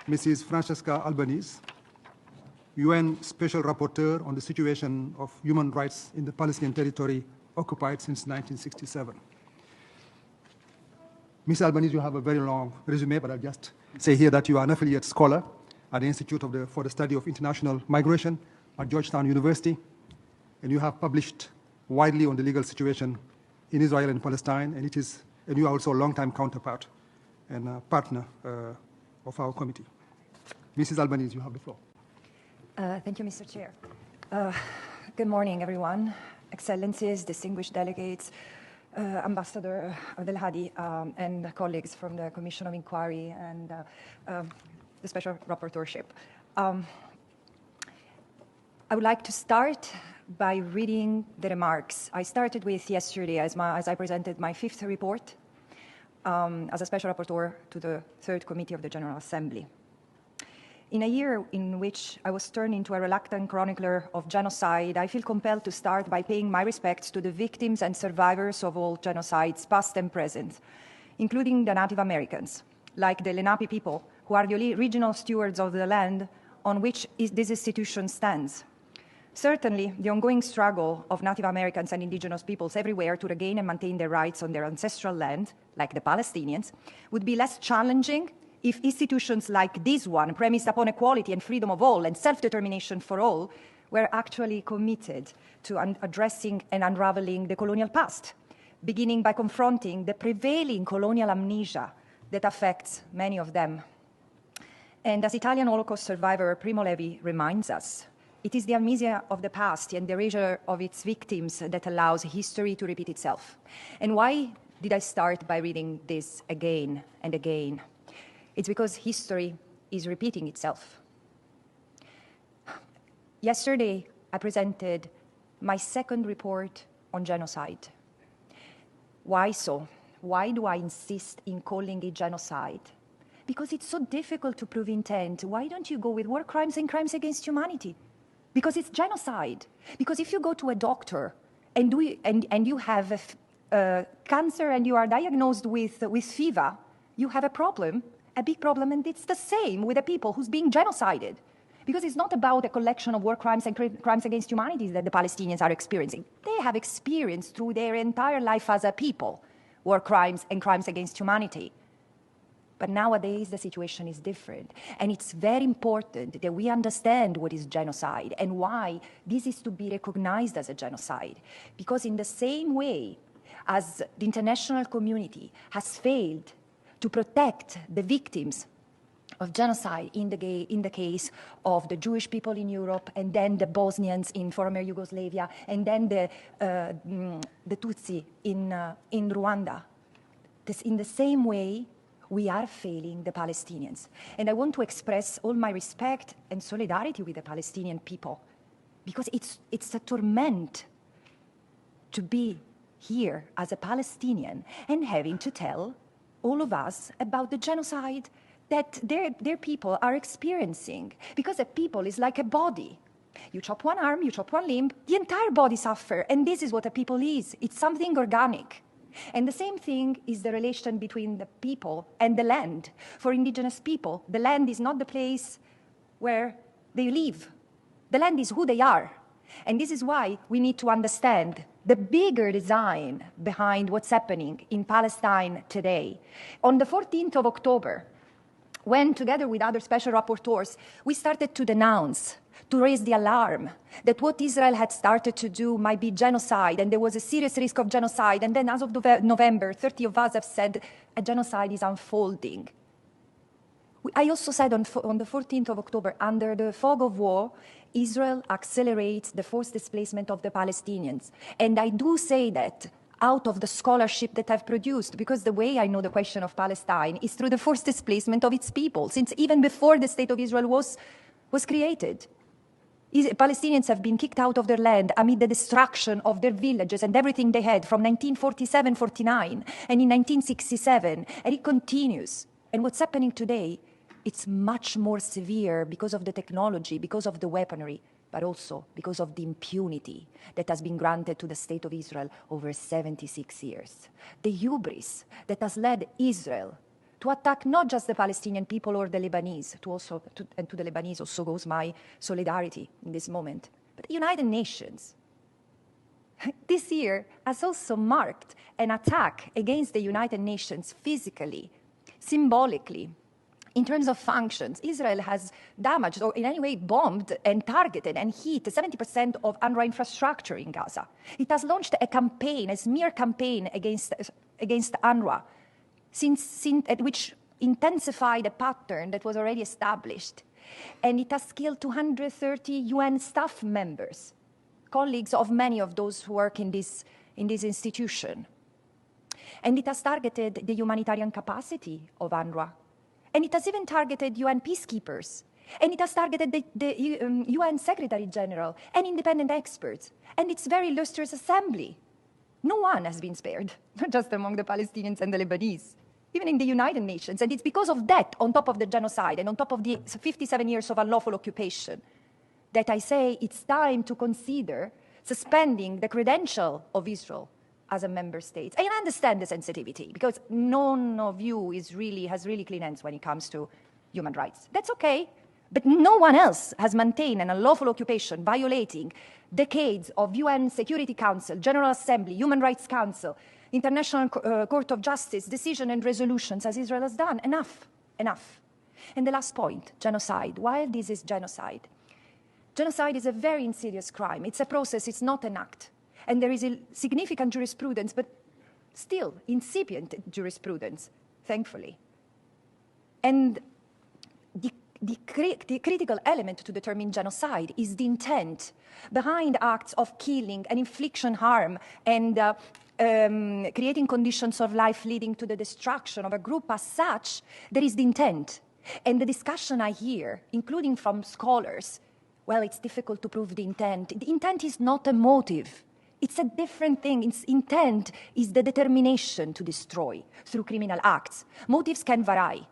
Mrs. Francesca Albanese, UN Special Rapporteur on the situation of human rights in the Palestinian territory occupied since 1967. Ms. Albanese, you have a very long resume, but I'll just say here that you are an affiliate scholar at the Institute for the Study of International Migration at Georgetown University, and you have published widely on the legal situation in Israel and Palestine, and you are also a longtime counterpart and partner of our committee. Mrs. Albanese, you have the floor. Thank you, Mr. Chair. Good morning, everyone. Excellencies, distinguished delegates, Ambassador Abdelhadi, and colleagues from the Commission of Inquiry and the Special Rapporteurship. I would like to start by reading the remarks I started with yesterday as I presented my 5th report as a Special Rapporteur to the 3rd Committee of the General Assembly. In a year in which I was turned into a reluctant chronicler of genocide, I feel compelled to start by paying my respects to the victims and survivors of all genocides, past and present, including the Native Americans, like the Lenape people, who are the regional stewards of the land on which this institution stands. Certainly, the ongoing struggle of Native Americans and indigenous peoples everywhere to regain and maintain their rights on their ancestral land, like the Palestinians, would be less challenging if institutions like this one, premised upon equality and freedom of all and self-determination for all, were actually committed to addressing and unraveling the colonial past, beginning by confronting the prevailing colonial amnesia that affects many of them. And as Italian Holocaust survivor Primo Levi reminds us, it is the amnesia of the past and the erasure of its victims that allows history to repeat itself. And why did I start by reading this again and again? It's because history is repeating itself. Yesterday, I presented my 2nd report on genocide. Why so? Why do I insist in calling it genocide? Because it's so difficult to prove intent. Why don't you go with war crimes and crimes against humanity? Because it's genocide. Because if you go to a doctor and you have cancer and you are diagnosed with fever, you have a problem, a big problem, and it's the same with the people who's being genocided. Because it's not about a collection of war crimes and crimes against humanity that the Palestinians are experiencing. They have experienced through their entire life as a people war crimes and crimes against humanity. But nowadays, the situation is different. And it's very important that we understand what is genocide and why this is to be recognized as a genocide. Because in the same way as the international community has failed to protect the victims of genocide in the case of the Jewish people in Europe, and then the Bosnians in former Yugoslavia, and then the Tutsi in Rwanda. In the same way, we are failing the Palestinians. And I want to express all my respect and solidarity with the Palestinian people, because it's a torment to be here as a Palestinian and having to tell all of us about the genocide that their people are experiencing. Because a people is like a body. You chop one arm, you chop one limb, the entire body suffers. And this is what a people is. It's something organic. And the same thing is the relation between the people and the land. For indigenous people, the land is not the place where they live. The land is who they are. And this is why we need to understand the bigger design behind what's happening in Palestine today. On the 14th of October, when, together with other special rapporteurs, we started to denounce, to raise the alarm that what Israel had started to do might be genocide, and there was a serious risk of genocide. And then as of November, 30 of us have said a genocide is unfolding. I also said on the 14th of October, under the fog of war, Israel accelerates the forced displacement of the Palestinians. And I do say that out of the scholarship that I've produced, because the way I know the question of Palestine is through the forced displacement of its people, since even before the State of Israel was created. Palestinians have been kicked out of their land amid the destruction of their villages and everything they had from 1947-49 and in 1967, and it continues. And what's happening today, it's much more severe because of the technology, because of the weaponry, but also because of the impunity that has been granted to the State of Israel over 76 years. The hubris that has led Israel to attack not just the Palestinian people or the Lebanese, and to the Lebanese also goes my solidarity in this moment, but the United Nations. This year has also marked an attack against the United Nations physically, symbolically. In terms of functions, Israel has damaged or in any way bombed and targeted and hit 70% of UNRWA infrastructure in Gaza. It has launched a campaign, a smear campaign against UNRWA, which intensified a pattern that was already established. And it has killed 230 UN staff members, colleagues of many of those who work in this institution. And it has targeted the humanitarian capacity of UNRWA. And it has even targeted UN peacekeepers. And it has targeted the UN Secretary General and independent experts. And its very illustrious assembly. No one has been spared, not just among the Palestinians and the Lebanese, even in the United Nations. And it's because of that, on top of the genocide and on top of the 57 years of unlawful occupation, that I say it's time to consider suspending the credential of Israel as a member state. And I understand the sensitivity, because none of you has really clean hands when it comes to human rights. That's okay, but no one else has maintained an unlawful occupation violating decades of UN Security Council, General Assembly, Human Rights Council, International Court of Justice, decision and resolutions as Israel has done. Enough, enough. And the last point, genocide. Why this is genocide? Genocide is a very insidious crime. It's a process, it's not an act. And there is a significant jurisprudence, but still incipient jurisprudence, thankfully. And the critical element to determine genocide is the intent behind acts of killing and infliction harm and creating conditions of life leading to the destruction of a group as such. There is the intent. And the discussion I hear, including from scholars, well, it's difficult to prove the intent. The intent is not a motive. It's a different thing. Its intent is the determination to destroy through criminal acts. Motives can vary.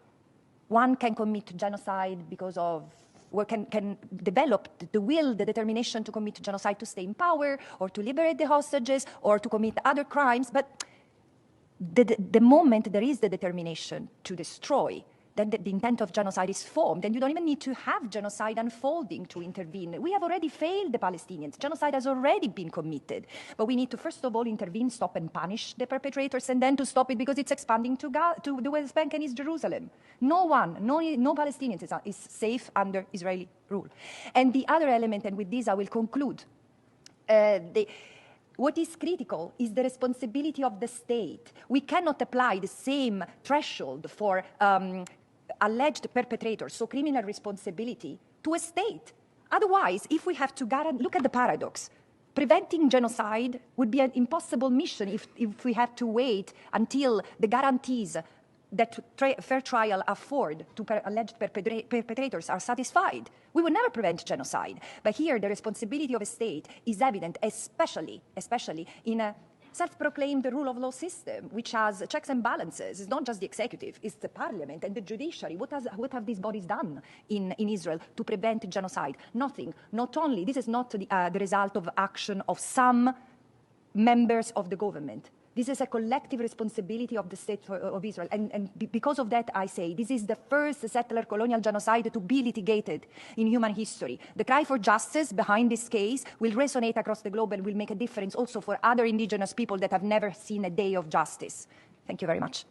One can commit genocide because of, or can develop the will, the determination to commit genocide to stay in power, or to liberate the hostages, or to commit other crimes. But the moment there is the determination to destroy, then the intent of genocide is formed, and you don't even need to have genocide unfolding to intervene. We have already failed the Palestinians. Genocide has already been committed. But we need to, first of all, intervene, stop and punish the perpetrators, and then to stop it because it's expanding to the West Bank and East Jerusalem. No Palestinian is safe under Israeli rule. And the other element, and with this I will conclude, what is critical is the responsibility of the state. We cannot apply the same threshold for alleged perpetrators, so criminal responsibility, to a state. Otherwise, if we have to look at the paradox, preventing genocide would be an impossible mission if we have to wait until the guarantees that fair trial afford to alleged perpetrators are satisfied. We would never prevent genocide. But here, the responsibility of a state is evident, especially in a self-proclaimed rule of law system, which has checks and balances. It's not just the executive, it's the parliament and the judiciary. What have these bodies done in Israel to prevent genocide? Nothing. Not only, this is not the result of action of some members of the government. This is a collective responsibility of the state of Israel. And because of that, I say, this is the first settler colonial genocide to be litigated in human history. The cry for justice behind this case will resonate across the globe and will make a difference also for other indigenous people that have never seen a day of justice. Thank you very much.